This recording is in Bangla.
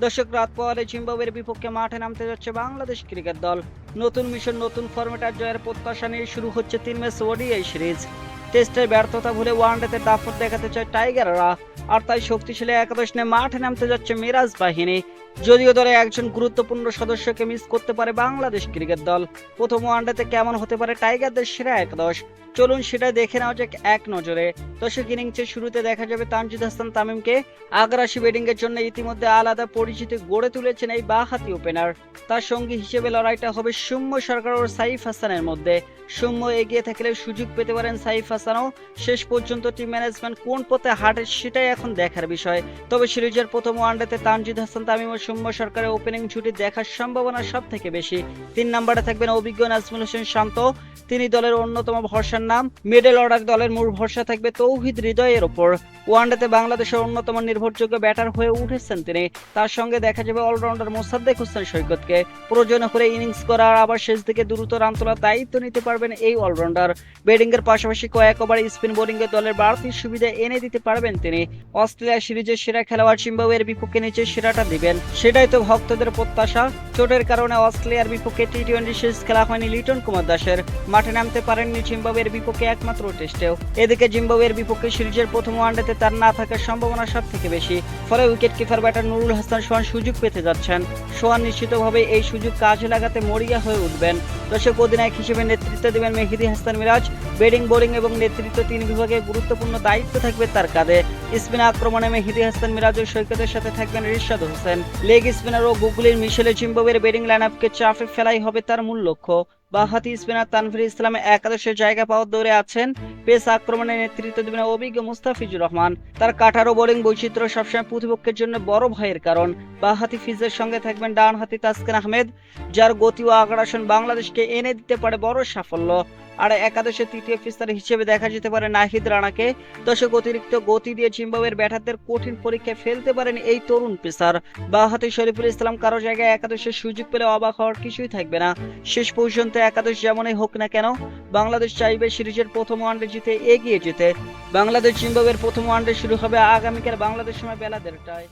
দর্শক, রাত পোহালে জিম্বাবুয়ের বিপক্ষে মাঠে নামতে যাচ্ছে বাংলাদেশ ক্রিকেট দল। নতুন মিশন, নতুন ফরম্যাট আর জয়ের প্রত্যাশা নিয়ে শুরু হচ্ছে 3 ম্যাচ ওডিআই সিরিজ। টেস্টের ব্যর্থতা ভুলে ওয়ানডেতে দাপট দেখাতে চায় টাইগাররা, আর তাই শক্তিশালী একাদশ নিয়ে মাঠে নামতে যাচ্ছে মিরাজ বাহিনী। যদিও দলে একজন গুরুত্বপূর্ণ সদস্যকে মিস করতে পারে বাংলাদেশ ক্রিকেট দল। প্রথম ওয়ানডেতে কেমন হতে পারে টাইগারদের সেরা একাদশ, চলুন সেটা দেখে নেওয়া যাক এক নজরে। দর্শক, ইনিংসের শুরুতে দেখা যাবে তানজিদ হাসান তামিমকে। আগ্রাসী ব্যাটিং এর জন্য ইতিমধ্যে আলাদা পরিচিতি গড়ে তুলেছেন এই বাঁহাতি ওপেনার। তার সঙ্গী হিসেবে লড়াইটা হবে সৌম্য সরকার ও সাইফ হাসানের মধ্যে। সৌম্য এগিয়ে থাকলে সুযোগ পেতে পারেন সাইফ হাসানও। শেষ পর্যন্ত টিম ম্যানেজমেন্ট কোন পথে হাঁটে সেটাই এখন দেখার বিষয়। তবে সিরিজের প্রথম ওয়ানডেতে তানজিদ হাসান তামিম ও সৌম্য সরকারের ওপেনিং জুটি দেখার সম্ভাবনা সব থেকে বেশি। 3 নম্বরে থাকবেন অভিজ্ঞ নাজমুল হোসেন শান্ত, তিনি দলের অন্যতম ভরসার নাম। মিডল অর্ডার দলের মূল ভরসা থাকবে তৌহিদ হৃদয়ের ওপর। ওয়ানডেতে বাংলাদেশের অন্যতম নির্ভরযোগ্য ব্যাটার হয়ে উঠেছেন তিনি। তার সঙ্গে দেখা যাবে অলরাউন্ডার মোসাদ্দেক হোসেন সৈকতকে। প্রয়োজন হলে ইনিংস করার আবার শেষ দিকে দ্রুত রান তোলার দায়িত্ব নিতে পারবেন এই অলরাউন্ডার। ব্যাটিং এর পাশাপাশি কয়েক ওভারে স্পিন বোলিং এ দলের বাড়তি সুবিধা এনে দিতে পারবেন তিনি। অস্ট্রেলিয়া সিরিজের সেরা খেলোয়াড় জিম্বাবুয়ের বিপক্ষে নিচে সেরাটা দিবেন, সেটাই তো ভক্তদের প্রত্যাশা। চোটের কারণে অস্ট্রেলিয়ার বিপক্ষে টি-20 সিরিজ খেলা হয়নি লিটন কুমার দাসের। মাঠে নামতে পারেননি জিম্বাবুয়ের বিপক্ষে একমাত্র টেস্টেও। এদিকে জিম্বাবুয়ের বিপক্ষে সিরিজের প্রথম ওয়ানডেতে তার না থাকার সম্ভাবনা সব থেকে বেশি। ফলে wicket keeper batter Nurul Hasan Sohan সুযোগ পেতে যাচ্ছেন। সোহান নিশ্চিতভাবে এই সুযোগ কাজে লাগাতে মরিয়া হয়ে উঠবেন। দর্শক, অধিনায়ক হিসেবে নেতৃত্ব দেবেন মেহেদী হাসান মিরাজ। ব্যাটিং, বোলিং এবং নেতৃত্ব 3 বিভাগে গুরুত্বপূর্ণ দায়িত্ব থাকবে তার কাঁধে। স্পিন আক্রমণে মেহেদী হাসান মিরাজ ও সৈকতের সাথে থাকবেন রিশাদ হোসেন। লেগ স্পিনার ও গুগলির মিশেলে জিম্বাবুয়ের ব্যাটিং লাইনআপকে চাপে ফেলাই হবে তার মূল লক্ষ্য। বাঁহাতি স্পিনার তানভীর ইসলাম একাদশের জায়গা পাওয়ার দৌড়ে আছেন। পেস আক্রমণে নেতৃত্ব দেবেন অভিজ্ঞ মুস্তাফিজুর রহমান। তার কাঠারো বোলিং বৈচিত্র্য সবসময় প্রতিপক্ষের জন্য বড় ভয়ের কারণ। বাঁহাতি ফিজের সঙ্গে থাকবেন ডানহাতি তাসকিন আহমেদ, যার গতি ও আগ্রাসন বাংলাদেশকে এনে দিতে পারে বড় সাফল্য। আর একাদশের তৃতীয় পেসার হিসেবে দেখা যেতে পারে নাহিদ রানাকে। দর্শক, অতিরিক্ত গতি দিয়ে জিম্বাবুয়ের ব্যাটারদের কঠিন পরীক্ষায় ফেলতে পারেন এই তরুণ পেসার। বাঁহাতি শরীফুল ইসলাম কারো জায়গায় একাদশের সুযোগ পেলে অবাক হওয়ার কিছুই থাকবে না। শেষ পর্যন্ত একাদশ যেমনই হোক না কেন, বাংলাদেশ চাইবে সিরিজের প্রথম ওয়ানডে জিতে এগিয়ে যেতে। বাংলাদেশ জিম্বাবুয়ের প্রথম ওয়ানডে শুরু হবে আগামীকাল বাংলাদেশ সময় বেলা 1:30টায়।